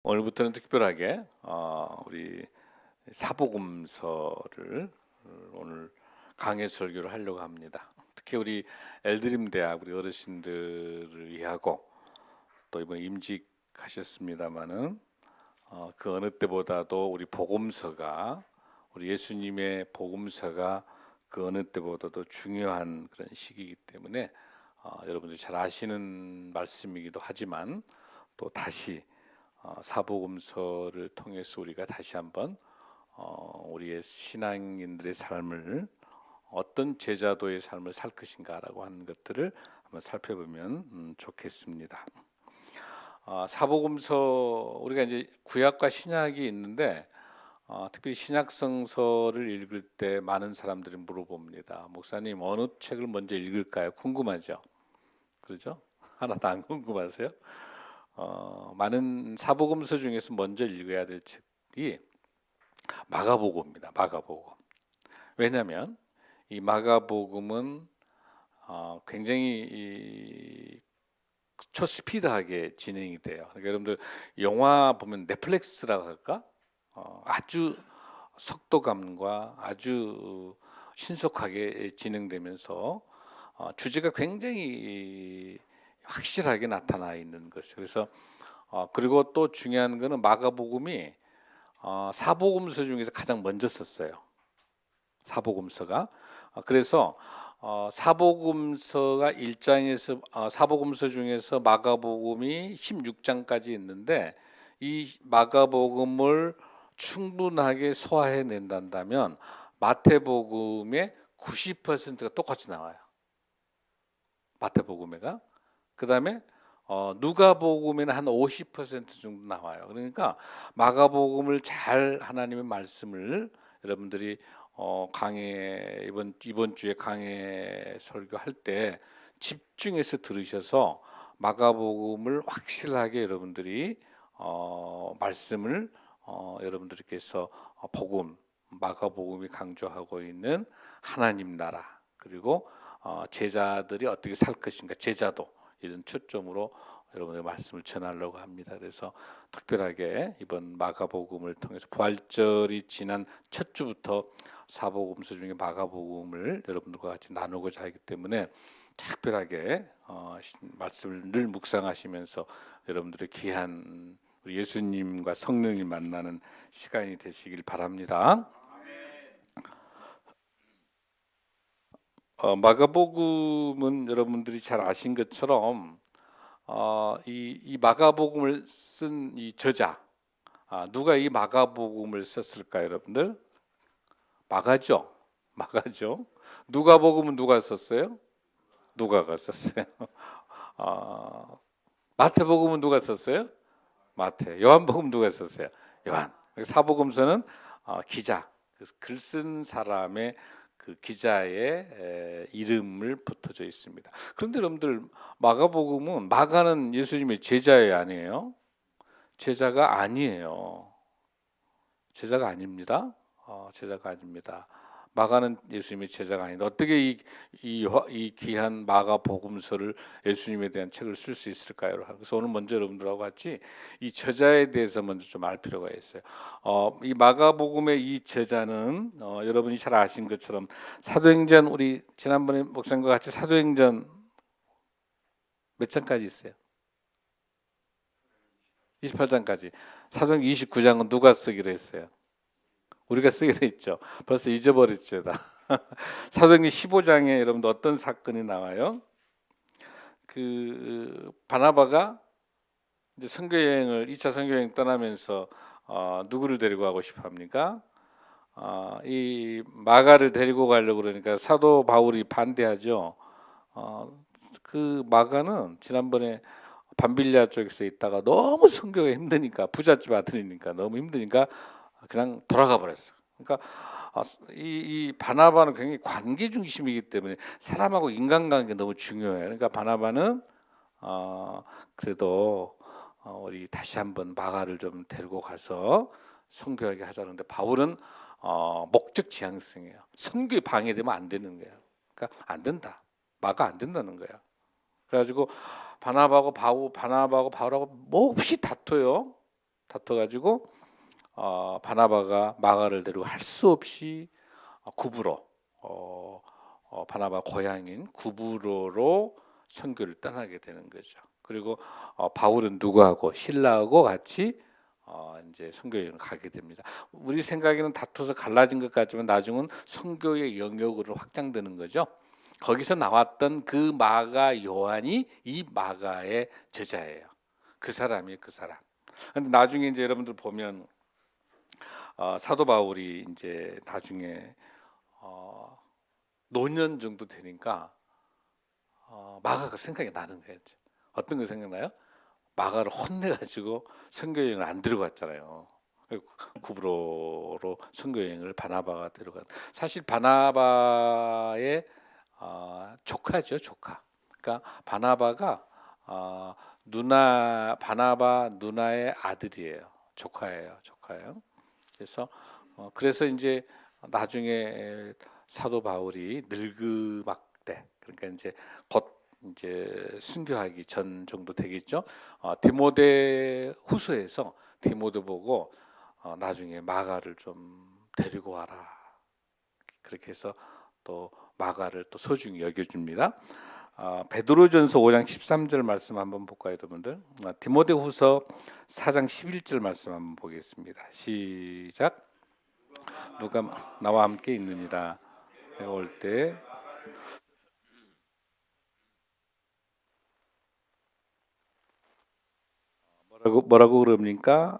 오늘부터는 특별하게 우리 사복음서를 오늘 강해 설교를 하려고 합니다. 특히 우리 엘드림 대학 우리 어르신들을 위하고 또 이번 임직하셨습니다마는 그 어느 때보다도 우리 복음서가 우리 예수님의 복음서가 그 어느 때보다도 중요한 그런 시기이기 때문에 여러분들이 잘 아시는 말씀이기도 하지만 또 다시 사복음서를 통해서 우리가 다시 한번 우리의 신앙인들의 삶을 어떤 제자도의 삶을 살 것인가라고 하는 것들을 한번 살펴보면 좋겠습니다. 사복음서 우리가 이제 구약과 신약이 있는데 특별히 신약성서를 읽을 때 많은 사람들이 물어봅니다. 목사님 어느 책을 먼저 읽을까요? 궁금하죠? 그렇죠? 하나도 안 궁금하세요? 많은 사복음서 중에서 먼저 읽어야 될 책이 마가복음입니다. 마가복음. 왜냐하면 이 마가복음은 굉장히 초스피드하게 진행이 돼요. 그러니까 여러분들 영화 보면 넷플릭스라고 할까? 아주 속도감과 아주 신속하게 진행되면서 주제가 굉장히 확실하게 나타나 있는 것이죠. 그래서 그리고 또 중요한 거는 마가복음이 사복음서 중에서 가장 먼저 썼어요. 사복음서가. 그래서 사복음서가 1장에서 사복음서 중에서 마가복음이 16장까지 있는데 이 마가복음을 충분하게 소화해 낸다면 마태복음의 90%가 똑같이 나와요. 마태복음에가. 그다음에 누가복음에는 한 50% 정도 나와요. 그러니까 마가복음을 잘 하나님의 말씀을 여러분들이 강해 이번 주에 강해 설교할 때 집중해서 들으셔서 마가복음을 확실하게 여러분들이 말씀을 여러분들께서 복음 마가복음이 강조하고 있는 하나님 나라 그리고 제자들이 어떻게 살 것인가 제자도 이런 초점으로 여러분의 말씀을 전하려고 합니다. 그래서 특별하게 이번 마가복음을 통해서 부활절이 지난 첫 주부터 사복음서 중에 마가복음을 여러분들과 같이 나누고자 하기 때문에 특별하게 말씀을 늘 묵상하시면서 여러분들의 귀한 우리 예수님과 성령님 만나는 시간이 되시길 바랍니다. 마가복음은 여러분들이 잘 아신 것처럼 이 마가복음을 쓴 이 저자 누가 이 마가복음을 썼을까요, 여러분들? 마가죠. 누가복음은 누가 썼어요? 누가가 썼어요. 마태복음은 누가 썼어요? 마태. 요한복음 누가 썼어요? 요한. 사복음서는 기자, 글 쓴 사람의 그 기자의 이름을 붙어져 있습니다. 그런데 여러분들 마가복음은 마가는 예수님의 제자예요, 아니에요? 제자가 아니에요. 제자가 아닙니다. 제자가 아닙니다. 마가는 예수님의 제자가 아닌데 어떻게 이 귀한 마가복음서를 예수님에 대한 책을 쓸 수 있을까요? 그래서 오늘 먼저 여러분들하고 같이 이 저자에 대해서 먼저 좀 알 필요가 있어요. 이 마가복음의 이 저자는 여러분이 잘 아신 것처럼 사도행전 우리 지난번에 목사님과 같이 사도행전 몇 장까지 있어요? 28장까지. 사도행전 29장은 누가 쓰기로 했어요? 우리가 쓰기로 했죠. 벌써 잊어버렸죠. 사도행전 15장에 여러분들 어떤 사건이 나와요? 그 바나바가 이제 선교 여행을 2차 선교 여행 떠나면서 누구를 데리고 가고 싶어 합니까? 이 마가를 데리고 가려고 그러니까 사도 바울이 반대하죠. 그 마가는 지난번에 밤빌리아 쪽에서 있다가 너무 선교가 힘드니까 부잣집 아들이니까 너무 힘드니까 그냥 돌아가 버렸어. 그러니까 이 바나바는 굉장히 관계 중심이기 때문에 사람하고 인간관계 너무 중요해요. 그러니까 바나바는 그래도 우리 다시 한번 마가를 좀 데리고 가서 선교하게 하자는데 바울은 목적 지향성이에요. 선교에 방해되면 안 되는 거예요. 그러니까 안 된다. 마가 안 된다는 거예요. 그래가지고 바나바하고 바울하고 몹시 다퉈요. 다퉈가지고 바나바가 마가를 데리고 할 수 없이 구브로 바나바 고향인 구브로로 선교를 떠나게 되는 거죠. 그리고 바울은 누구하고 실라하고 같이 이제 선교여행을 가게 됩니다. 우리 생각에는 다퉈서 갈라진 것 같지만 나중은 선교의 영역으로 확장되는 거죠. 거기서 나왔던 그 마가 요한이 이 마가의 저자예요. 그 사람이 그 사람. 근데 나중에 이제 여러분들 보면 사도 바울이 이제 나중에 노년 정도 되니까 마가가 생각이 나는 거예요. 어떤 거 생각나요? 마가를 혼내가지고 선교여행을 안 들어갔잖아요. 구브로로 선교여행을 바나바가 들어간. 사실 바나바의 조카죠, 조카. 그러니까 바나바가 바나바 누나의 아들이에요. 조카예요. 그래서 이제 나중에 사도 바울이 늙으막 때, 그러니까 이제 곧 이제 순교하기 전 정도 되겠죠. 디모데 후서에서 디모데 보고 나중에 마가를 좀 데리고 와라. 그렇게 해서 또 마가를 또 소중히 여겨줍니다. 베드로전서 5장 13절 말씀 한번 볼까요, 여러분들? 디모데 후서 4장 11절 말씀 한번 보겠습니다. 시작. 누가 나와 함께 있느니라. 내가 올 때 뭐라고 그럽니까?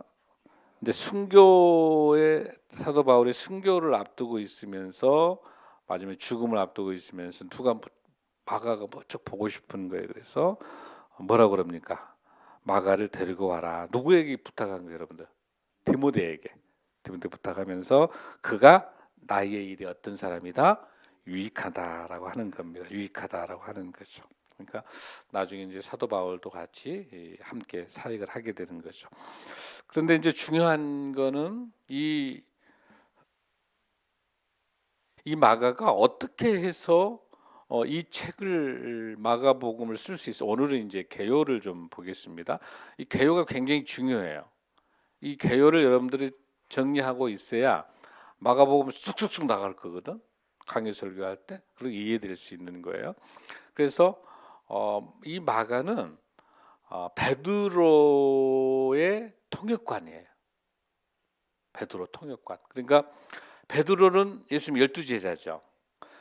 이제 순교의 사도 바울의 순교를 앞두고 있으면서 마지막에 죽음을 앞두고 있으면서 누가 마가가 무척 보고 싶은 거예요. 그래서 뭐라고 그럽니까? 마가를 데리고 와라. 누구에게 부탁한 거예요, 여러분들? 디모데에게. 디모데 부탁하면서 그가 나의 일에 어떤 사람이다? 유익하다라고 하는 겁니다. 유익하다라고 하는 거죠. 그러니까 나중에 이제 사도 바울도 같이 함께 사역을 하게 되는 거죠. 그런데 이제 중요한 거는 이 마가가 어떻게 해서 이 책을 마가복음을 쓸 수 있어. 오늘은 이제 개요를 좀 보겠습니다. 이 개요가 굉장히 중요해요. 이 개요를 여러분들이 정리하고 있어야 마가복음 쑥쑥쑥 나갈 거거든. 강의 설교할 때 그리고 이해될 수 있는 거예요. 그래서 이 마가는 베드로의 통역관이에요. 베드로 통역관. 그러니까 베드로는 예수님 12제자죠.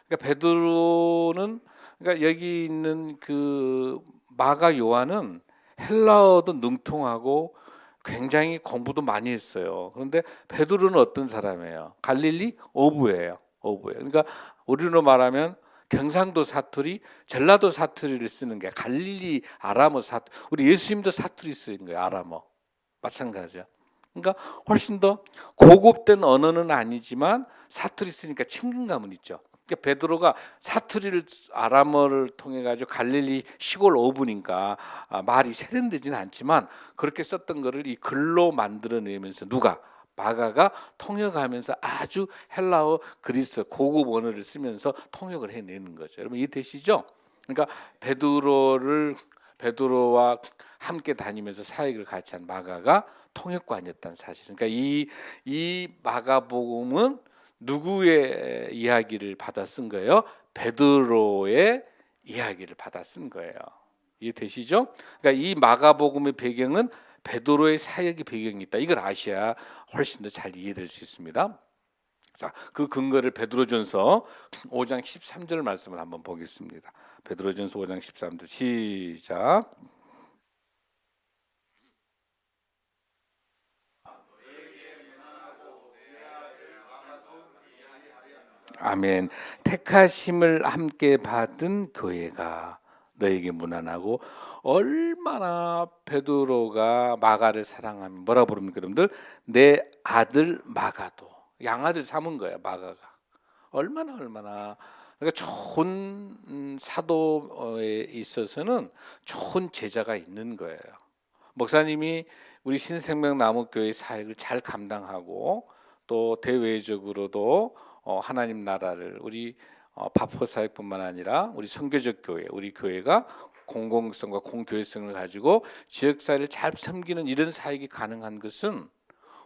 그러니까 베드로는 그러니까 여기 있는 그 마가 요한은 헬라어도 능통하고 굉장히 공부도 많이 했어요. 그런데 베드로는 어떤 사람이에요? 갈릴리 어부예요. 그러니까 우리로 말하면 경상도 사투리, 전라도 사투리를 쓰는 게 갈릴리 아람어 사투리. 우리 예수님도 사투리 쓰는 거예요. 아람어. 마찬가지야. 그러니까 훨씬 더 고급된 언어는 아니지만 사투리 쓰니까 친근감은 있죠. 그러니까 베드로가 사투리를 아람어를 통해 가지고 갈릴리 시골 어부니까 말이 세련되지는 않지만 그렇게 썼던 거를 이 글로 만들어내면서 누가 마가가 통역하면서 아주 헬라어, 그리스 고급 언어를 쓰면서 통역을 해내는 거죠. 여러분 이해되시죠? 그러니까 베드로와 함께 다니면서 사역을 같이 한 마가가 통역관이었다는 사실. 그러니까 이 마가복음은 누구의 이야기를 받아 쓴 거예요? 베드로의 이야기를 받아 쓴 거예요. 이해되시죠? 그러니까 이 마가복음의 배경은 베드로의 사역의 배경이 있다. 이걸 아셔야 훨씬 더 잘 이해될 수 있습니다. 자, 그 근거를 베드로전서 5장 13절 말씀을 한번 보겠습니다. 베드로전서 5장 13절 시작. 아멘. 택하심을 함께 받은 교회가 너에게 문안하고. 얼마나 베드로가 마가를 사랑하면 뭐라 부릅니까, 여러분들? 내 아들 마가도. 양아들 삼은 거야, 마가가. 얼마나 그러니까 좋은 사도에 있어서는 좋은 제자가 있는 거예요. 목사님이 우리 신생명 나무교회 사역을 잘 감당하고 또 대외적으로도 하나님 나라를 우리 바포 사역뿐만 아니라 우리 선교적 교회, 우리 교회가 공공성과 공교회성을 가지고 지역사회를 잘 섬기는 이런 사역이 가능한 것은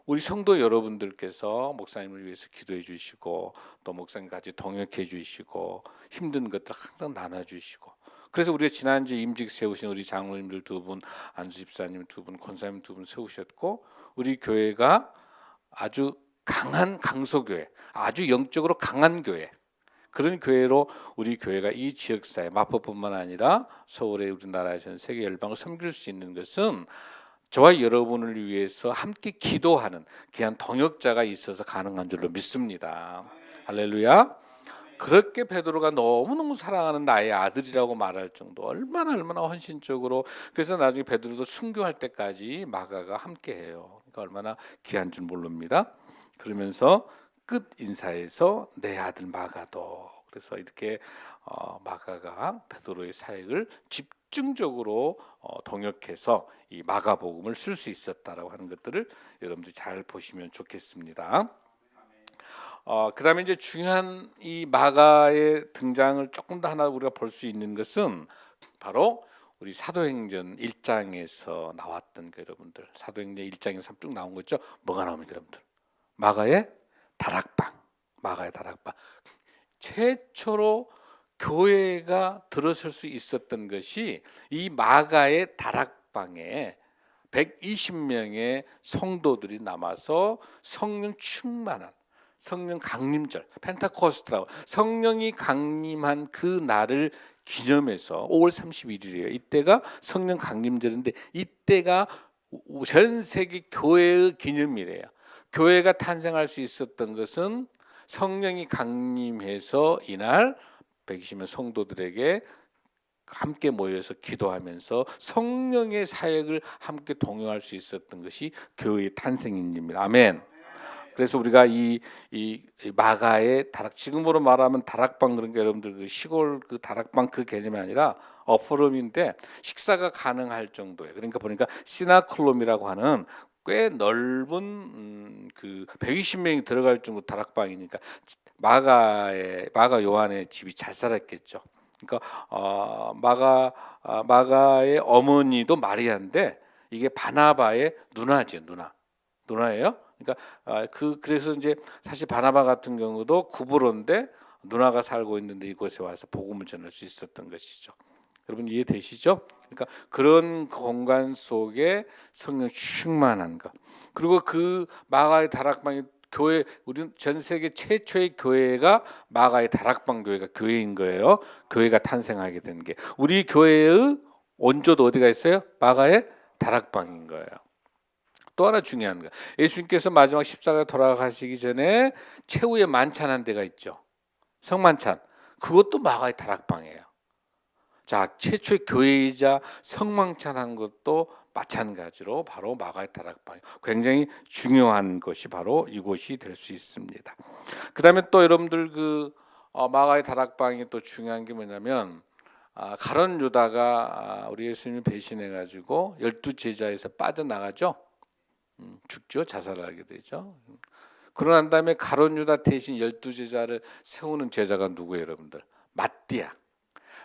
우리 성도 여러분들께서 목사님을 위해서 기도해 주시고 또 목사님 같이 동역해 주시고 힘든 것들 항상 나눠 주시고, 그래서 우리가 지난주에 임직 세우신 우리 장로님들 두 분, 안수 집사님 두 분, 권사님 두 분 세우셨고, 우리 교회가 아주 강한 강소교회, 아주 영적으로 강한 교회, 그런 교회로 우리 교회가 이 지역사회 마포뿐만 아니라 서울의 우리나라의 전 세계 열방을 섬길 수 있는 것은 저와 여러분을 위해서 함께 기도하는 귀한 동역자가 있어서 가능한 줄로 믿습니다. 할렐루야. 그렇게 베드로가 너무너무 사랑하는 나의 아들이라고 말할 정도, 얼마나 헌신적으로. 그래서 나중에 베드로도 순교할 때까지 마가가 함께해요. 그러니까 얼마나 귀한 줄 모릅니다. 그러면서 끝 인사에서 내 아들 마가도, 그래서 이렇게 마가가 베드로의 사역을 집중적으로 동역해서 이 마가복음을 쓸 수 있었다라고 하는 것들을 여러분들이 잘 보시면 좋겠습니다. 그다음에 이제 중요한 이 마가의 등장을 조금 더 하나 우리가 볼 수 있는 것은 바로 우리 사도행전 1장에서 나왔던 그 여러분들, 사도행전 1장에서 쭉 나온 거 있죠. 뭐가 나옵니까 여러분들? 마가의 다락방. 최초로 교회가 들어설 수 있었던 것이 이 마가의 다락방에 120명의 성도들이 남아서 성령 충만한, 성령 강림절, 펜타코스트라고, 성령이 강림한 그 날을 기념해서 5월 31일이에요. 이때가 성령 강림절인데 이때가 전 세계 교회의 기념이래요. 교회가 탄생할 수 있었던 것은 성령이 강림해서 이날 120명 성도들에게 함께 모여서 기도하면서 성령의 사역을 함께 동행할 수 있었던 것이 교회의 탄생입니다. 아멘. 그래서 우리가 이 마가의 지금으로 말하면 다락방, 그런 게 여러분들 그 시골 그 다락방 그 개념이 아니라 어퍼룸인데 식사가 가능할 정도예요. 그러니까 보니까 시나클롬이라고 하는 꽤 넓은 그 120명이 들어갈 정도 다락방이니까 마가 요한의 집이 잘 살았겠죠. 그러니까 마가의 어머니도 마리아인데 이게 바나바의 누나죠, 누나예요. 그러니까 그래서 이제 사실 바나바 같은 경우도 구브로인데 누나가 살고 있는데 이곳에 와서 복음을 전할 수 있었던 것이죠. 여러분 이해되시죠? 그러니까 그런 공간 속에 성령 충만한 것, 그리고 그 마가의 다락방이 교회, 우리 전 세계 최초의 교회가 마가의 다락방 교회가 교회인 거예요. 교회가 탄생하게 된 게 우리 교회의 원조도 어디가 있어요? 마가의 다락방인 거예요. 또 하나 중요한 거, 예수님께서 마지막 십자가에 돌아가시기 전에 최후의 만찬한 데가 있죠. 성만찬. 그것도 마가의 다락방이에요. 자, 최초의 교회이자 성만찬한 것도 마찬가지로 바로 마가의 다락방, 굉장히 중요한 것이 바로 이곳이 될 수 있습니다. 그다음에 또 여러분들 마가의 다락방이 또 중요한 게 뭐냐면 가룟 유다가 우리 예수님을 배신해 가지고 12제자에서 빠져나가죠. 죽죠. 자살하게 되죠. 그러고 난 다음에 가룟 유다 대신 12제자를 세우는 제자가 누구예요, 여러분들?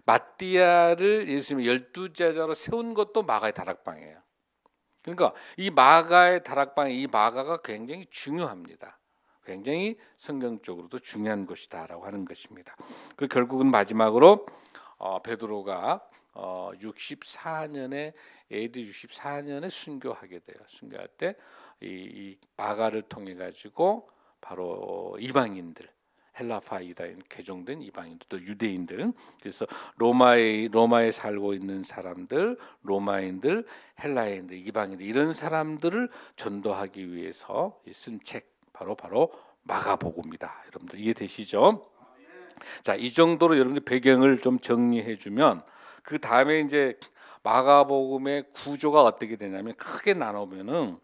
마띠아를 예수님이 12제자로 세운 것도 마가의 다락방이에요. 그러니까 이 마가의 다락방, 이 마가가 굉장히 중요합니다. 굉장히 성경적으로도 중요한 것이다라고 하는 것입니다. 그리고 결국은 마지막으로 베드로가 64년에 AD 64년에 순교하게 돼요. 순교할 때 이 마가를 통해 가지고 바로 이방인들, 헬라파이다 개종된 이방인들, 또 유대인들, 그래서 로마에 살고 있는 사람들, 로마인들, 헬라인들, 이방인들, 이런 사람들을 전도하기 위해서 쓴 책 바로 마가복음이다. 여러분들 이해되시죠? 자, 이 정도로 여러분들 배경을 좀 정리해 주면 그 다음에 이제 마가복음의 구조가 어떻게 되냐면 크게 나누면은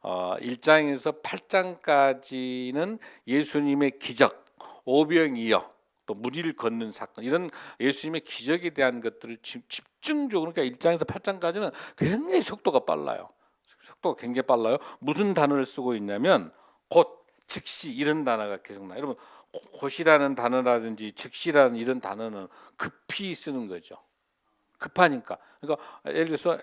1장에서 8장까지는 예수님의 기적, 오병이어, 또 무리를 걷는 사건, 이런 예수님의 기적에 대한 것들을 집중적으로, 그러니까 1장에서 8장까지는 굉장히 속도가 빨라요. 무슨 단어를 쓰고 있냐면 곧, 즉시, 이런 단어가 계속 나요. 여러분, 곧이라는 단어라든지 즉시라는 이런 단어는 급히 쓰는 거죠. 급하니까. 그러니까 예를 들어서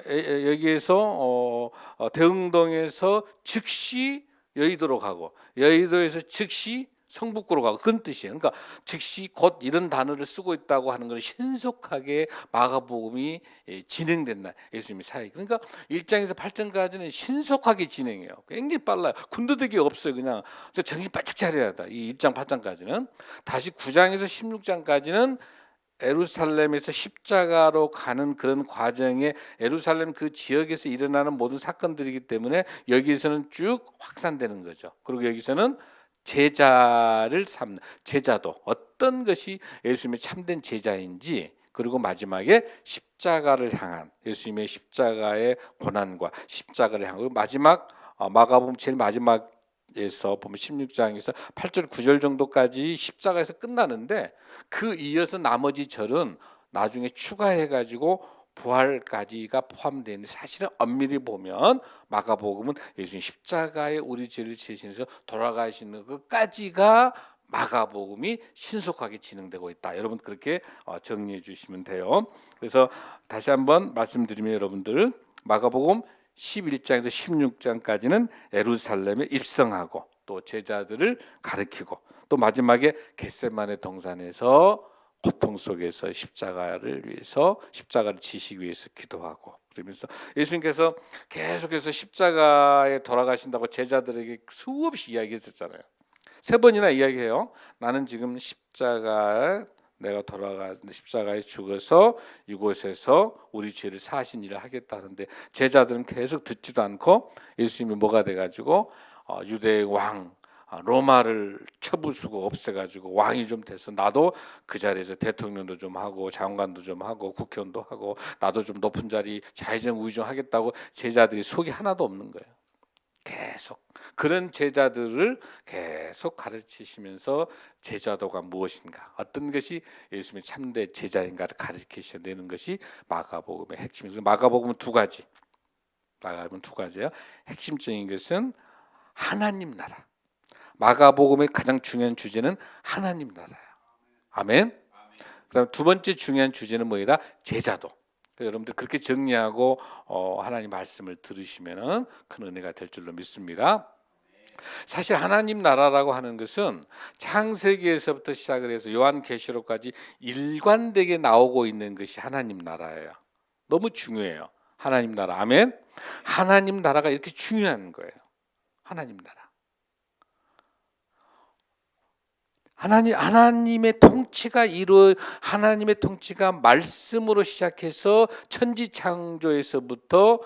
여기에서 대흥동에서 즉시 여의도로 가고 여의도에서 즉시 성북구로 가고 그런 뜻이에요. 그러니까 즉시 곧 이런 단어를 쓰고 있다고 하는 걸 신속하게 마가복음이 진행된다. 예수님이 사역. 그러니까 1장에서 8장까지는 신속하게 진행해요. 굉장히 빨라요. 군더더기 없어요. 그냥 정신 바짝 차려야 한다. 이 1장 8장까지는. 다시 9장에서 16장까지는 예루살렘에서 십자가로 가는 그런 과정에 예루살렘 그 지역에서 일어나는 모든 사건들이기 때문에 여기서는 쭉 확산되는 거죠. 그리고 여기서는 제자를 삼는 제자도 어떤 것이 예수님의 참된 제자인지, 그리고 마지막에 십자가를 향한 예수님의 십자가의 고난과 십자가를 향하고 마지막 마가복음 제일 마지막에서 보면 16장에서 8절 9절 정도까지 십자가에서 끝나는데 그 이어서 나머지 절은 나중에 추가해 가지고 부활까지가 포함되어 있는데, 사실은 엄밀히 보면 마가복음은 예수님 십자가에 우리 죄를 지시면서 돌아가시는 것까지가 마가복음이 신속하게 진행되고 있다. 여러분 그렇게 정리해 주시면 돼요. 그래서 다시 한번 말씀드리면 여러분들 마가복음 11장에서 16장까지는 예루살렘에 입성하고 또 제자들을 가르치고 또 마지막에 겟세마네 동산에서 고통 속에서 십자가를 위해서 십자가를 지시기 위해서 기도하고, 그러면서 예수님께서 계속해서 십자가에 돌아가신다고 제자들에게 수없이 이야기했었잖아요. 3번이나 이야기해요. 나는 지금 십자가에 내가 돌아가는데 십자가에 죽어서 이곳에서 우리 죄를 사하신 일을 하겠다는데 제자들은 계속 듣지도 않고 예수님이 뭐가 돼가지고 유대의 왕 로마를 쳐부수고 없애가지고 왕이 좀 돼서 나도 그 자리에서 대통령도 좀 하고 장관도 좀 하고 국회의원도 하고 나도 좀 높은 자리 좌의정 우의정 하겠다고 제자들이 속이 하나도 없는 거예요. 계속 그런 제자들을 계속 가르치시면서 제자도가 무엇인가, 어떤 것이 예수님의 참된 제자인가를 가르치셔내는 것이 마가복음의 핵심이에요. 마가복음은 두 가지예요. 핵심적인 것은 하나님 나라. 마가복음의 가장 중요한 주제는 하나님 나라예요. 아멘. 그다음 두 번째 중요한 주제는 뭐이다? 제자도. 여러분들 그렇게 정리하고 하나님 말씀을 들으시면은 큰 은혜가 될 줄로 믿습니다. 사실 하나님 나라라고 하는 것은 창세기에서부터 시작을 해서 요한계시록까지 일관되게 나오고 있는 것이 하나님 나라예요. 너무 중요해요. 하나님 나라. 아멘. 하나님 나라가 이렇게 중요한 거예요. 하나님 나라. 하나님의 통치가 하나님의 통치가 말씀으로 시작해서 천지 창조에서부터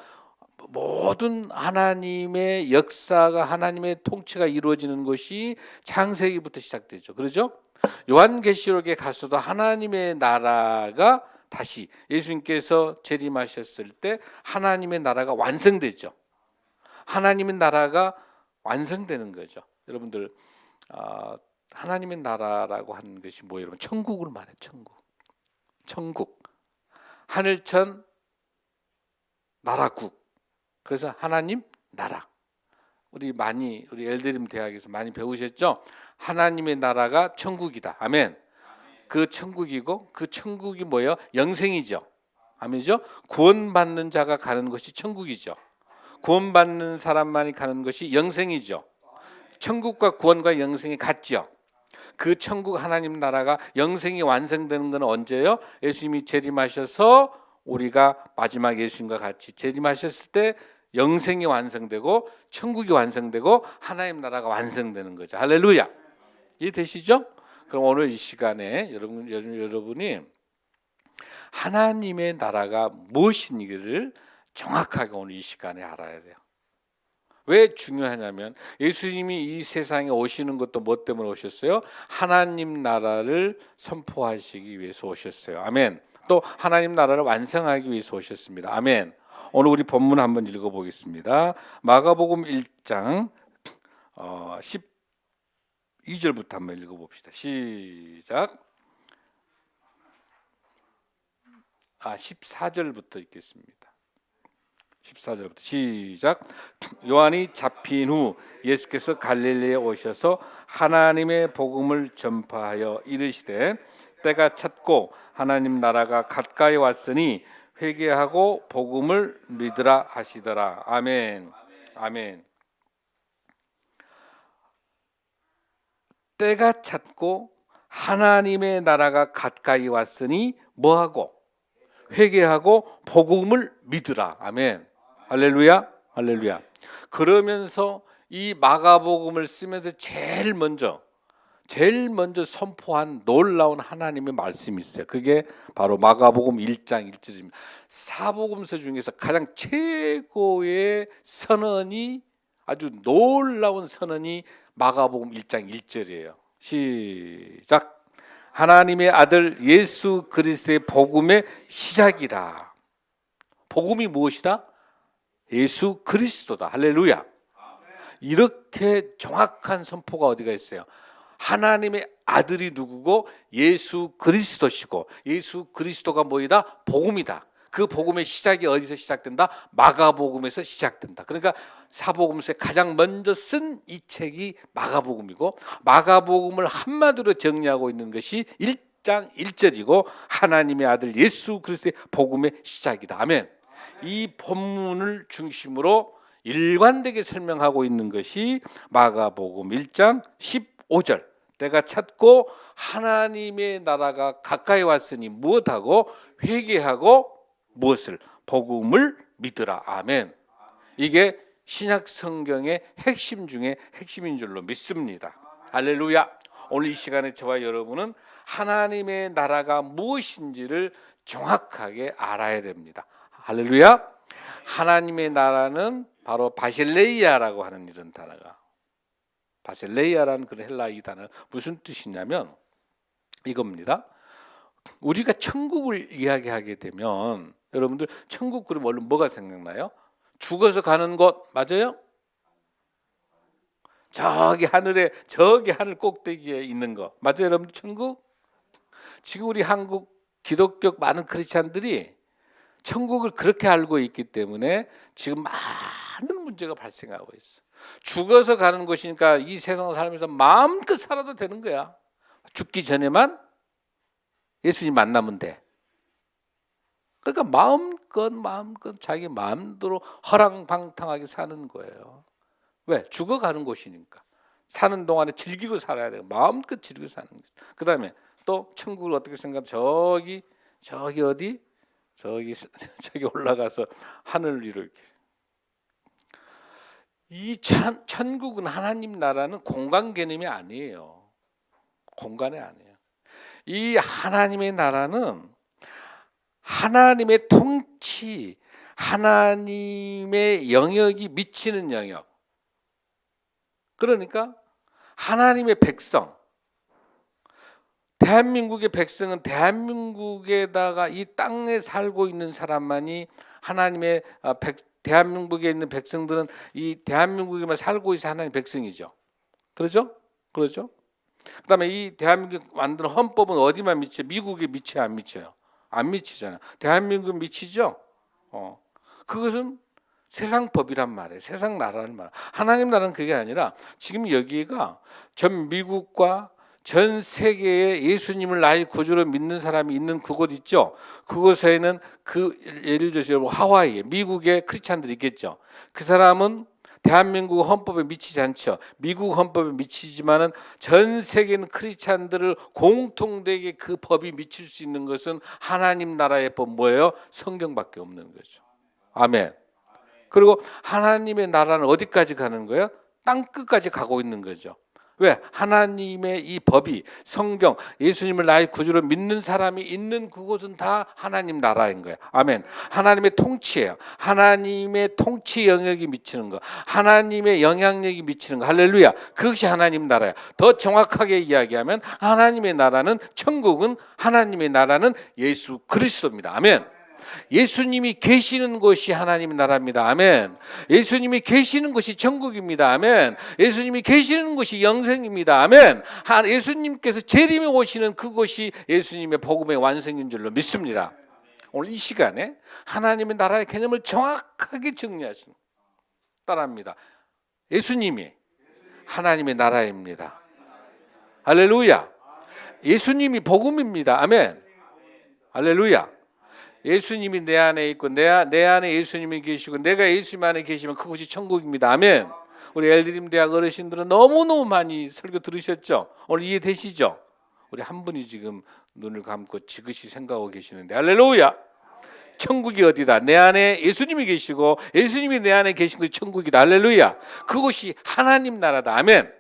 모든 하나님의 역사가 하나님의 통치가 이루어지는 것이 창세기부터 시작되죠. 그렇죠? 요한계시록에 가서도 하나님의 나라가 다시 예수님께서 재림하셨을 때 하나님의 나라가 완성되죠. 하나님의 나라가 완성되는 거죠. 여러분들 하나님의 나라라고 하는 것이 뭐예요? 여러분 천국을 말해요. 천국 하늘천 나라국. 그래서 하나님 나라. 우리 엘드림 대학에서 많이 배우셨죠? 하나님의 나라가 천국이다. 아멘. 그 천국이고 그 천국이 뭐예요? 영생이죠. 아멘이죠? 구원받는 자가 가는 것이 천국이죠. 구원받는 사람만이 가는 것이 영생이죠. 천국과 구원과 영생이 같죠. 그 천국 하나님 나라가 영생이 완성되는 건 언제요? 예수님이 재림하셔서 우리가 마지막 예수님과 같이 재림하셨을 때 영생이 완성되고 천국이 완성되고 하나님 나라가 완성되는 거죠. 할렐루야. 이해되시죠? 그럼 오늘 이 시간에 여러분이 하나님의 나라가 무엇인지를 정확하게 오늘 이 시간에 알아야 돼요. 왜 중요하냐면 예수님이 이 세상에 오시는 것도 뭐 때문에 오셨어요? 하나님 나라를 선포하시기 위해서 오셨어요. 아멘. 또 하나님 나라를 완성하기 위해서 오셨습니다. 아멘. 오늘 우리 본문 한번 읽어보겠습니다. 마가복음 1장 12절부터 한번 읽어봅시다. 시작. 14절부터 읽겠습니다. 14절부터 시작. 요한이 잡힌 후 예수께서 갈릴리에 오셔서 하나님의 복음을 전파하여 이르시되 때가 찼고 하나님 나라가 가까이 왔으니 회개하고 복음을 믿으라 하시더라. 아멘. 아멘. 때가 찼고 하나님의 나라가 가까이 왔으니 뭐하고? 회개하고 복음을 믿으라. 아멘. 할렐루야. 할렐루야. 그러면서 이 마가복음을 쓰면서 제일 먼저 선포한 놀라운 하나님의 말씀이 있어요. 그게 바로 마가복음 1장 1절입니다. 사복음서 중에서 가장 최고의 선언이, 아주 놀라운 선언이 마가복음 1장 1절이에요. 시작. 하나님의 아들 예수 그리스도의 복음의 시작이라. 복음이 무엇이다? 예수 그리스도다. 할렐루야. 이렇게 정확한 선포가 어디가 있어요? 하나님의 아들이 누구고 예수 그리스도시고, 예수 그리스도가 뭐이다? 복음이다. 그 복음의 시작이 어디서 시작된다? 마가복음에서 시작된다. 그러니까 사복음서에 가장 먼저 쓴 이 책이 마가복음이고, 마가복음을 한마디로 정리하고 있는 것이 1장 1절이고 하나님의 아들 예수 그리스도의 복음의 시작이다. 아멘. 이 본문을 중심으로 일관되게 설명하고 있는 것이 마가복음 1장 15절. 때가 찼고 하나님의 나라가 가까이 왔으니 무엇하고? 회개하고 무엇을? 복음을 믿으라. 아멘. 이게 신약 성경의 핵심 중에 핵심인 줄로 믿습니다. 할렐루야. 오늘 이 시간에 저와 여러분은 하나님의 나라가 무엇인지를 정확하게 알아야 됩니다. 할렐루야. 하나님의 나라는 바로 바실레이아라고 하는 이런 단어가, 바실레이아라는 그런 헬라이 단어 무슨 뜻이냐면 이겁니다. 우리가 천국을 이야기하게 되면 여러분들 천국 그러면 얼른 뭐가 생각나요? 죽어서 가는 곳 맞아요? 저기 하늘에, 저기 하늘 꼭대기에 있는 거 맞아요, 여러분? 천국? 지금 우리 한국 기독교 많은 크리스찬들이 천국을 그렇게 알고 있기 때문에 지금 많은 문제가 발생하고 있어. 죽어서 가는 곳이니까 이 세상을 살면서 마음껏 살아도 되는 거야. 죽기 전에만 예수님 만나면 돼. 그러니까 마음껏 자기 마음대로 허랑방탕하게 사는 거예요. 왜? 죽어가는 곳이니까. 사는 동안에 즐기고 살아야 돼요. 마음껏 즐기고 사는 거죠. 그 다음에 또 천국을 어떻게 생각하면 저기 어디? 저기 올라가서 하늘 위를. 이 천국은, 하나님 나라는 공간 개념이 아니에요. 공간이 아니에요. 이 하나님의 나라는 하나님의 통치, 하나님의 영역이 미치는 영역. 그러니까 하나님의 백성, 대한민국의 백성은 대한민국에다가 이 땅에 살고 있는 사람만이 하나님의 대한민국에 있는 백성들은 이 대한민국에만 살고 있어 하나님의 백성이죠. 그렇죠? 그렇죠? 그다음에 이 대한민국 만드는 헌법은 어디만 미쳐요? 미국에 미쳐요, 안 미쳐요? 안 미치잖아. 대한민국 미치죠? 그것은 세상 법이란 말이에요. 세상 나라는 말. 하나님 나라는 그게 아니라 지금 여기가 전 미국과 전 세계에 예수님을 나의 구주로 믿는 사람이 있는 그곳 있죠. 그곳에는 예를 들어서 하와이에 미국의 크리스찬들이 있겠죠. 그 사람은 대한민국 헌법에 미치지 않죠. 미국 헌법에 미치지만은 전 세계 있는 크리스찬들을 공통되게 그 법이 미칠 수 있는 것은 하나님 나라의 법 뭐예요? 성경밖에 없는 거죠. 아멘. 그리고 하나님의 나라는 어디까지 가는 거예요? 땅 끝까지 가고 있는 거죠. 왜? 하나님의 이 법이, 성경, 예수님을 나의 구주로 믿는 사람이 있는 그곳은 다 하나님 나라인 거예요. 아멘. 하나님의 통치예요. 하나님의 통치 영역이 미치는 거, 하나님의 영향력이 미치는 거. 할렐루야. 그것이 하나님 나라예요. 더 정확하게 이야기하면 하나님의 나라는, 천국은, 하나님의 나라는 예수 그리스도입니다. 아멘. 예수님이 계시는 곳이 하나님의 나라입니다. 아멘. 예수님이 계시는 곳이 천국입니다. 아멘. 예수님이 계시는 곳이 영생입니다. 아멘. 예수님께서 재림에 오시는 그곳이 예수님의 복음의 완성인 줄로 믿습니다. 오늘 이 시간에 하나님의 나라의 개념을 정확하게 정리하신 따라합니다. 예수님이 하나님의 나라입니다. 할렐루야. 예수님이 복음입니다. 아멘. 할렐루야. 예수님이 내 안에 있고 내 안에 예수님이 계시고 내가 예수님 안에 계시면 그것이 천국입니다. 아멘. 우리 엘드림 대학 어르신들은 너무너무 많이 설교 들으셨죠? 오늘 이해되시죠? 우리 한 분이 지금 눈을 감고 지그시 생각하고 계시는데 할렐루야. 천국이 어디다? 내 안에 예수님이 계시고 예수님이 내 안에 계신 것이 천국이다. 할렐루야. 그것이 하나님 나라다. 아멘.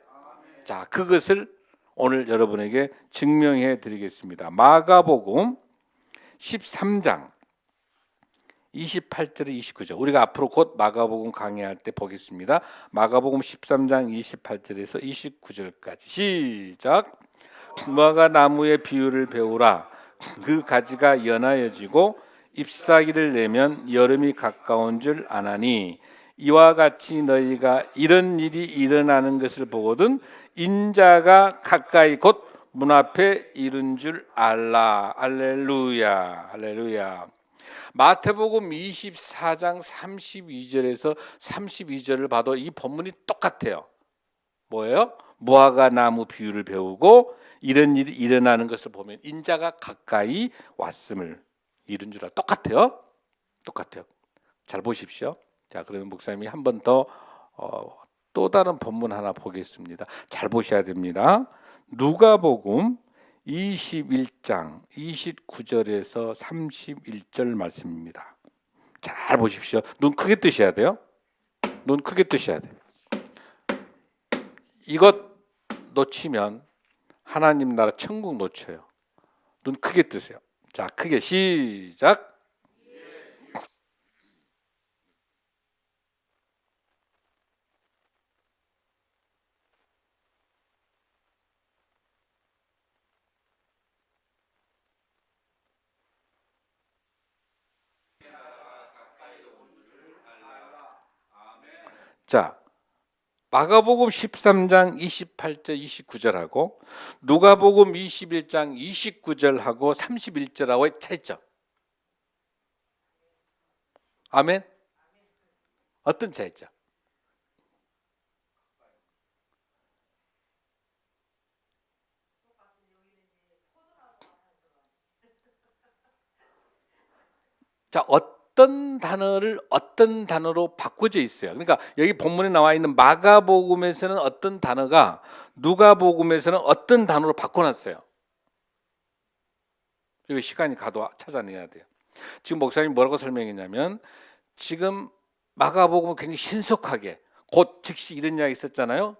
자, 그것을 오늘 여러분에게 증명해 드리겠습니다. 마가복음 13장 28절 29절. 우리가 앞으로 곧 마가복음 강의할 때 보겠습니다. 마가복음 13장 28절에서 29절까지 시작. 무화과 나무의 비유를 배우라. 그 가지가 연하여지고 잎사귀를 내면 여름이 가까운 줄 아나니 이와 같이 너희가 이런 일이 일어나는 것을 보거든 인자가 가까이 곧 문 앞에 이른 줄 알라. 할렐루야. 할렐루야. 마태복음 24장 32절에서 32절을 봐도 이 본문이 똑같아요. 뭐예요? 무화과 나무 비유를 배우고 이런 일이 일어나는 것을 보면 인자가 가까이 왔음을 이른 줄 알아. 똑같아요. 똑같아요. 잘 보십시오. 자, 그러면 목사님이 한 번 더 또 다른 본문 하나 보겠습니다. 잘 보셔야 됩니다. 누가복음 21장 29절에서 31절 말씀입니다. 잘 보십시오. 눈 크게 뜨셔야 돼요. 눈 크게 뜨셔야 돼요. 이것 놓치면 하나님 나라 천국 놓쳐요. 눈 크게 뜨세요. 자, 크게 시작. 자, 마가복음 13장 28절 29절하고 누가복음 21장 29절하고 31절하고의 차이점. 아멘. 어떤 차이점? 자, 어떤 단어를 어떤 단어로 바꿔져 있어요. 그러니까 여기 본문에 나와 있는 마가복음에서는 어떤 단어가 누가복음에서는 어떤 단어로 바꿔놨어요. 이거 시간이 가도 찾아내야 돼요. 지금 목사님이 뭐라고 설명했냐면 지금 마가복음은 굉장히 신속하게 곧 즉시 이런 이야기 있었잖아요.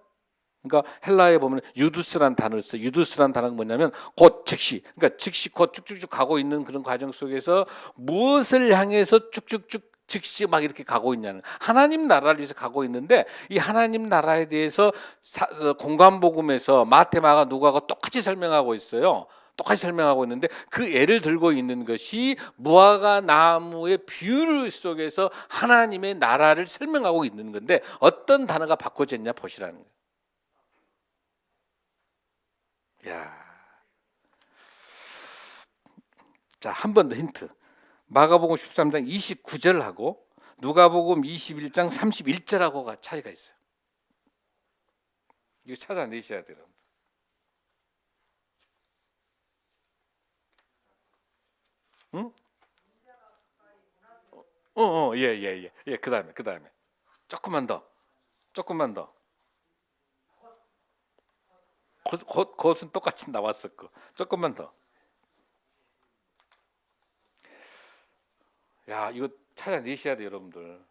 그러니까 헬라어에 보면 유두스란 단어를 써요. 유두스란 단어가 뭐냐면 곧 즉시, 그러니까 즉시 곧 쭉쭉쭉 가고 있는 그런 과정 속에서 무엇을 향해서 쭉쭉쭉 즉시 막 이렇게 가고 있냐는 하나님 나라를 위해서 가고 있는데 이 하나님 나라에 대해서 공관복음에서 마태, 마가, 누가가 똑같이 설명하고 있어요. 똑같이 설명하고 있는데 그 예를 들고 있는 것이 무화과 나무의 비유 속에서 하나님의 나라를 설명하고 있는 건데 어떤 단어가 바꿔졌냐 보시라는 거예요. 야. 자, 한 번 더 힌트. 마가복음 13장 29절하고 누가복음 21장 31절하고가 차이가 있어요. 이거 찾아내셔야 돼요. 응? 예. 그다음에. 조금만 더. 그것은 똑같이 나왔었고. 조금만 더. 야, 이거 찾아내셔야 돼, 여러분들.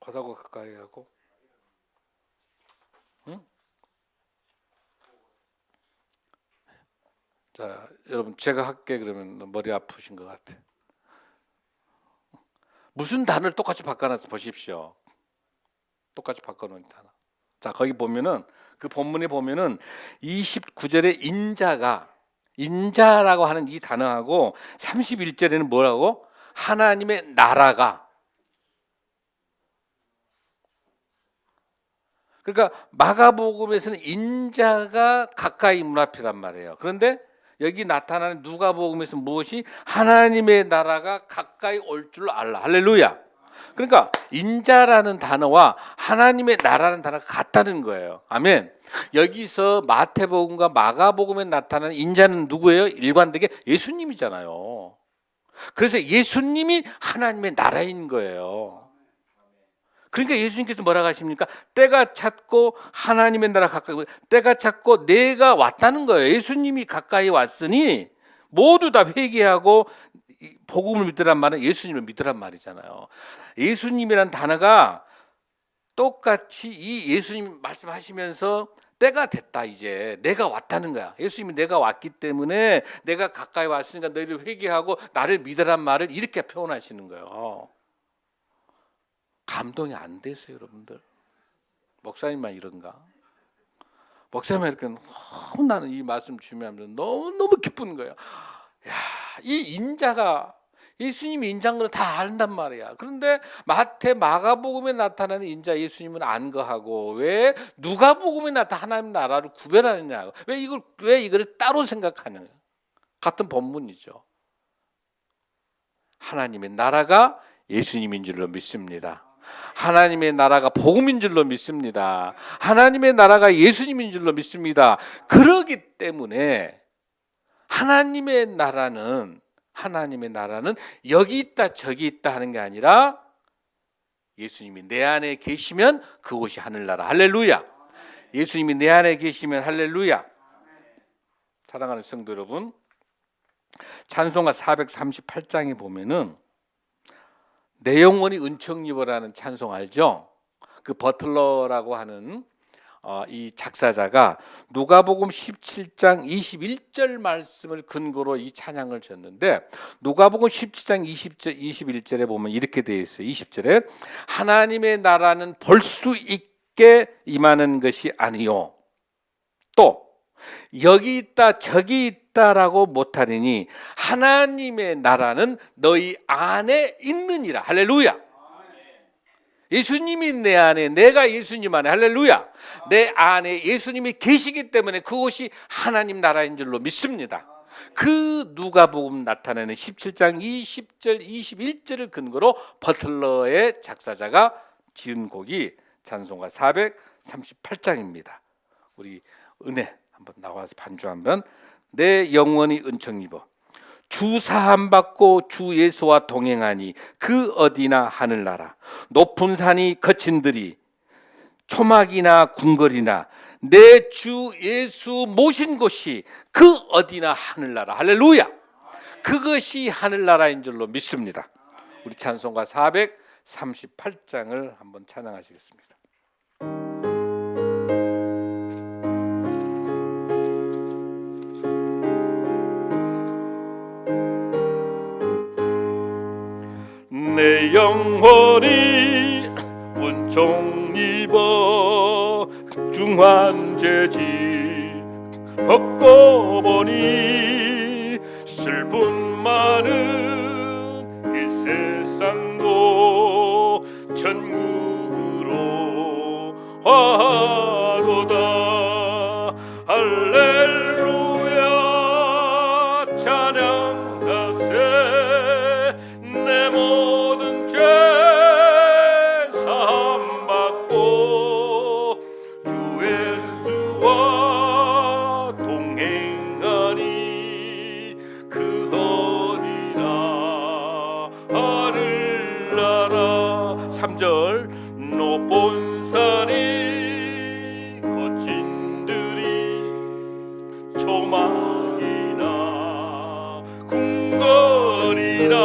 겉하고 가까이 하고. 응? 자, 여러분 제가 할게. 그러면 머리 아프신 것 같아. 무슨 단어를 똑같이 바꿔놔서 보십시오. 똑같이 바꿔놓은 단어. 자, 거기 보면은 그 본문에 보면은 29절에 인자라고 하는 이 단어하고 31절에는 뭐라고? 하나님의 나라가. 그러니까 마가복음에서는 인자가 가까이 문 앞이란 말이에요. 그런데 여기 나타나는 누가복음에서 무엇이 하나님의 나라가 가까이 올 줄 알라. 할렐루야. 그러니까 인자라는 단어와 하나님의 나라는 단어가 같다는 거예요. 아멘. 여기서 마태복음과 마가복음에 나타나는 인자는 누구예요? 일관되게 예수님이잖아요. 그래서 예수님이 하나님의 나라인 거예요. 그러니까 예수님께서 뭐라고 하십니까? 때가 찼고 하나님의 나라 가까이, 때가 찼고 내가 왔다는 거예요. 예수님이 가까이 왔으니 모두 다 회개하고 복음을 믿으란 말은 예수님을 믿으란 말이잖아요. 예수님이란 단어가 똑같이 이 예수님 말씀하시면서 때가 됐다, 이제 내가 왔다는 거야. 예수님이 내가 왔기 때문에 내가 가까이 왔으니까 너희들 회개하고 나를 믿으란 말을 이렇게 표현하시는 거예요. 감동이 안 되세요, 여러분들? 목사님만 이런가? 목사님만 이렇게 나는 이 말씀 주면 너무 기쁜 거예요. 야, 이 인자가 예수님이 인자인 걸 다 안단 말이야. 그런데 마태, 마가복음에 나타나는 인자 예수님은 안 거하고 왜 누가복음에 나타나 하나님 나라를 구별하느냐? 왜 이걸 따로 생각하느냐? 같은 본문이죠. 하나님의 나라가 예수님인 줄로 믿습니다. 하나님의 나라가 복음인 줄로 믿습니다. 하나님의 나라가 예수님인 줄로 믿습니다. 그러기 때문에 하나님의 나라는 여기 있다 저기 있다 하는 게 아니라 예수님이 내 안에 계시면 그곳이 하늘나라. 할렐루야. 예수님이 내 안에 계시면 할렐루야. 사랑하는 성도 여러분, 찬송가 438장에 보면은 내 영혼이 은총 입어라는 찬송 알죠? 그 버틀러라고 하는 이 작사자가 누가복음 17장 21절 말씀을 근거로 이 찬양을 졌는데, 누가복음 17장 21절에 보면 이렇게 되어 있어요. 20절에 하나님의 나라는 볼 수 있게 임하는 것이 아니요, 또 여기 있다 저기 있다라고 못하리니 하나님의 나라는 너희 안에 있느니라. 할렐루야. 예수님이 내 안에, 내가 예수님 안에. 할렐루야. 내 안에 예수님이 계시기 때문에 그곳이 하나님 나라인 줄로 믿습니다. 그 누가복음 나타내는 17장 20절 21절을 근거로 버틀러의 작사자가 지은 곡이 찬송가 438장입니다. 우리 은혜 한번 나와서 반주 한번. 내 영혼이 은총 입어 주 사함 받고 주 예수와 동행하니 그 어디나 하늘나라. 높은 산이 거친 들이 초막이나 궁궐이나 내 주 예수 모신 곳이 그 어디나 하늘나라. 할렐루야. 그것이 하늘나라인 줄로 믿습니다. 우리 찬송가 438장을 한번 찬양하시겠습니다. 내 영혼이 은총 입어 중환제지 벗고 보니 슬픔 많은 이 세상도 천국으로 화도다. 할렐루야 찬양하세. 내 모든 죄 사함 받고 주 예수와 동행하니 그 어디나 하늘나라. 3절 높은 산이 거친 들이 초막이나 궁궐이나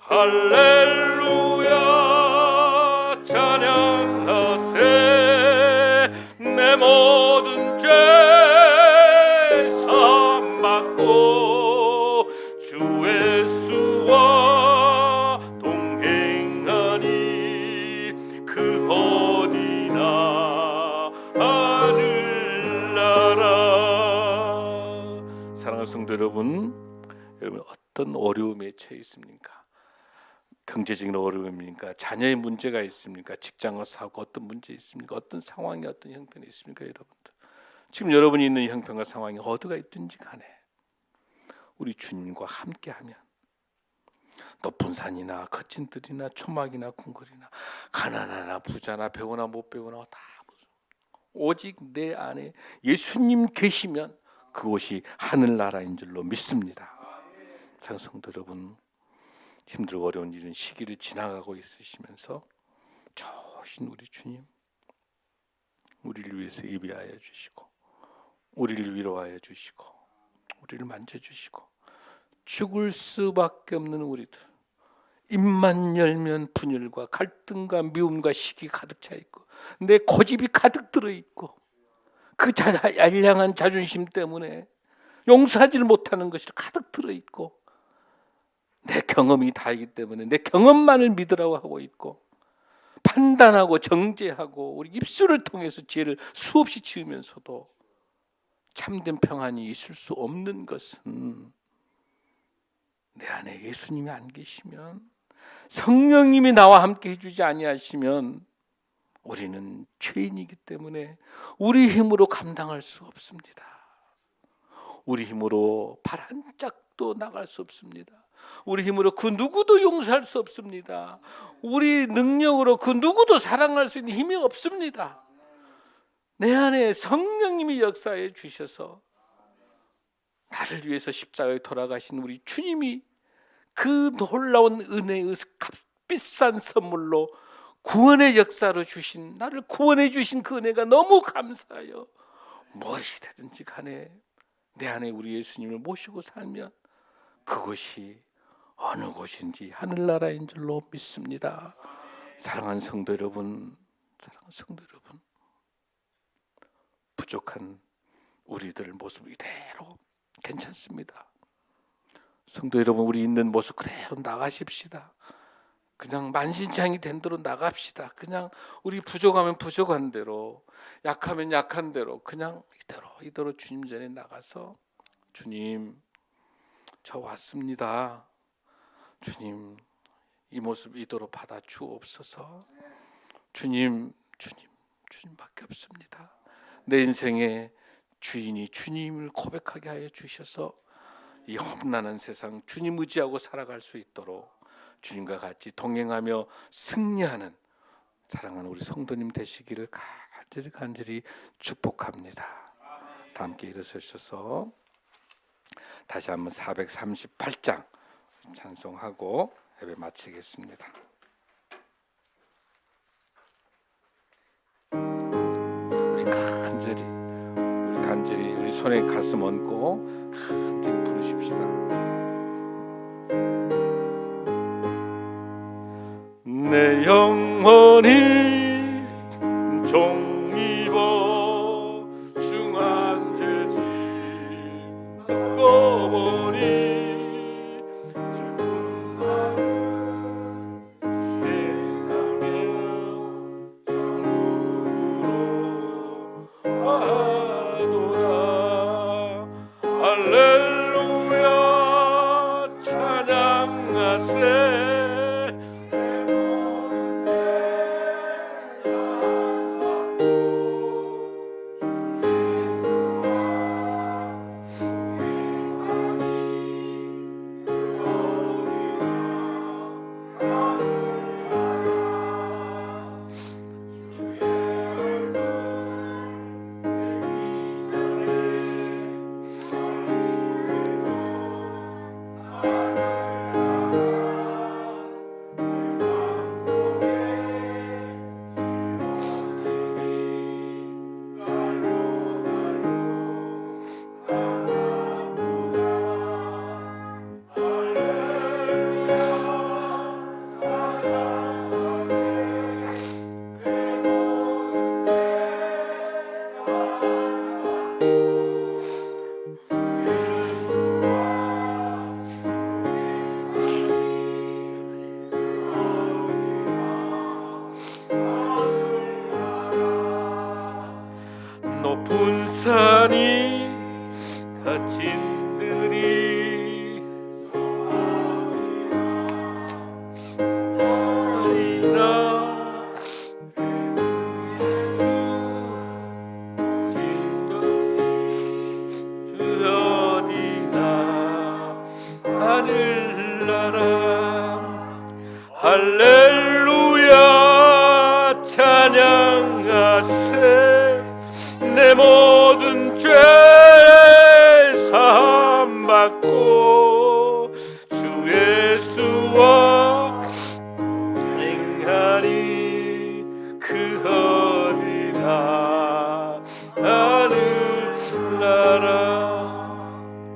할렐루야 찬양하세. 내 모든 죄 사함 받고 주 예수와 동행하니 그 어디나 하늘나라. 사랑하는 성도 여러분, 어떤 어려움에 처해 있습니까? 경제적인 어려움입니까? 자녀의 문제가 있습니까? 직장을 사고 어떤 문제 있습니까? 어떤 상황이 어떤 형편이 있습니까? 여러분들 지금 여러분이 있는 형편과 상황이 어디가 있든지 간에 우리 주님과 함께하면 높은 산이나 거친 들이나 초막이나 궁궐이나 가난하나 부자나 배우나 못 배우나 다 오직 내 안에 예수님 계시면 그곳이 하늘나라인 줄로 믿습니다. 성도 여러분, 힘들고 어려운 이런 시기를 지나가고 있으시면서 좋으신 우리 주님, 우리를 위해서 예비하여 주시고 우리를 위로하여 주시고 우리를 만져주시고 죽을 수밖에 없는 우리들, 입만 열면 분열과 갈등과 미움과 시기 가득 차 있고 내 고집이 가득 들어 있고 그 알량한 자존심 때문에 용서하지를 못하는 것이 가득 들어 있고 내 경험이 다이기 때문에 내 경험만을 믿으라고 하고 있고 판단하고 정죄하고 우리 입술을 통해서 죄를 수없이 지으면서도 참된 평안이 있을 수 없는 것은 내 안에 예수님이 안 계시면, 성령님이 나와 함께 해주지 아니하시면 우리는 죄인이기 때문에 우리 힘으로 감당할 수 없습니다. 우리 힘으로 발 한 짝도 나갈 수 없습니다. 우리 힘으로 그 누구도 용서할 수 없습니다. 우리 능력으로 그 누구도 사랑할 수 있는 힘이 없습니다. 내 안에 성령님이 역사해 주셔서 나를 위해서 십자가에 돌아가신 우리 주님이 그 놀라운 은혜의 값비싼 선물로 구원의 역사로 주신, 나를 구원해 주신 그 은혜가 너무 감사하여 무엇이 되든지 간에 내 안에 우리 예수님을 모시고 살면 그것이 어느 곳인지 하늘나라인 줄로 믿습니다. 사랑하는 성도 여러분, 부족한 우리들 모습 이대로 괜찮습니다. 성도 여러분, 우리 있는 모습 그대로 나가십시다. 그냥 만신창이 된 대로 나갑시다. 그냥 우리 부족하면 부족한 대로, 약하면 약한 대로, 그냥 이대로 주님 전에 나가서 주님, 저 왔습니다. 주님, 이 모습 이대로 받아 주옵소서. 주님밖에 없습니다. 내 인생의 주인이 주님을 고백하게 하여 주셔서 이 험난한 세상 주님 의지하고 살아갈 수 있도록 주님과 같이 동행하며 승리하는 사랑하는 우리 성도님 되시기를 간절히 축복합니다. 다 함께 일어서셔서 다시 한번 438장 찬송하고 예배 마치겠습니다. 우리 간절히 우리 손에 가슴 얹고 간절히 부르십시다. 내 영혼이 종입어 중한 죄짐 받고 보니 슬픈 마음 세상에 누구로 하도다. 할렐루야 찬양하세. 높은 산이 갇힌 들이 할렐루야 찬양하세. 내 모든 죄 사함 받고 주 예수와 행하리 그 어디나 하늘나라.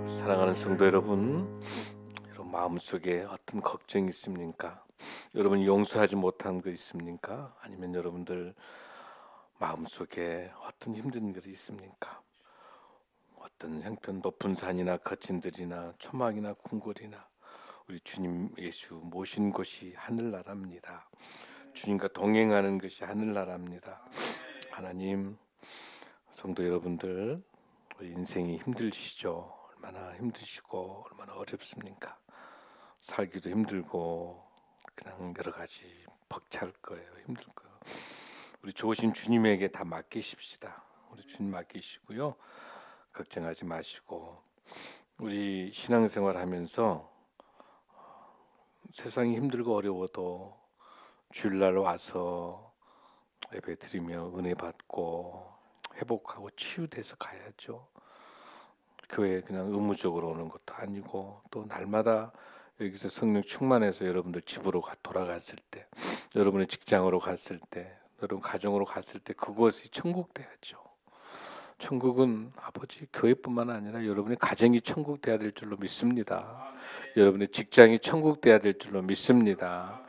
사랑하는 성도 여러분, 여러분 마음속에 어떤 걱정이 있습니까? 여러분이 용서하지 못한 거 있습니까? 아니면 여러분들 마음속에 어떤 힘든 일이 있습니까? 어떤 형편 높은 산이나 거친 들이나 초막이나 궁궐이나 우리 주님 예수 모신 곳이 하늘나라입니다. 주님과 동행하는 것이 하늘나라입니다. 하나님, 성도 여러분들, 우리 인생이 힘드시죠? 얼마나 힘드시고 얼마나 어렵습니까? 살기도 힘들고 그냥 여러 가지 벅찰 거예요. 힘들 거예요. 우리 좋으신 주님에게 다 맡기십시다. 우리 주님 맡기시고요. 걱정하지 마시고 우리 신앙생활 하면서 세상이 힘들고 어려워도 주일날 와서 예배 드리며 은혜 받고 회복하고 치유돼서 가야죠. 교회 그냥 의무적으로 오는 것도 아니고 또 날마다 여기서 성령 충만해서 여러분들 집으로 돌아갔을 때, 여러분의 직장으로 갔을 때, 여러분 가정으로 갔을 때 그것이 천국 돼야죠. 천국은 아버지 교회뿐만 아니라 여러분의 가정이 천국 돼야 될 줄로 믿습니다. 여러분의 직장이 천국 돼야 될 줄로 믿습니다.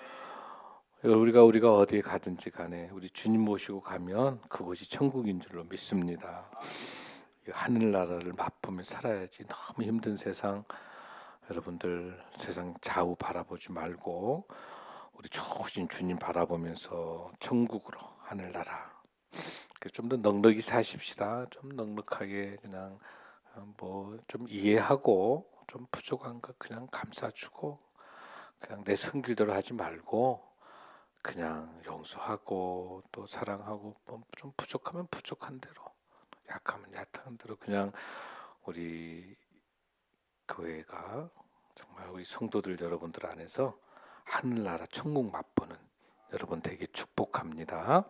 우리가 어디에 가든지 간에 우리 주님 모시고 가면 그곳이 천국인 줄로 믿습니다. 하늘나라를 맛보며 살아야지. 너무 힘든 세상, 여러분들 세상 좌우 바라보지 말고 우리 좋으신 주님 바라보면서 천국으로 하늘나라 좀 더 넉넉히 사십시다. 좀 넉넉하게 그냥 뭐 좀 이해하고 좀 부족한 거 그냥 감싸주고 그냥 내 성질대로 하지 말고 그냥 용서하고 또 사랑하고 좀 부족하면 부족한 대로 약하면 약한 대로 그냥 우리 교회가 정말 우리 성도들 여러분들 안에서 하늘나라 천국 맛보는 여러분 되게 축복합니다.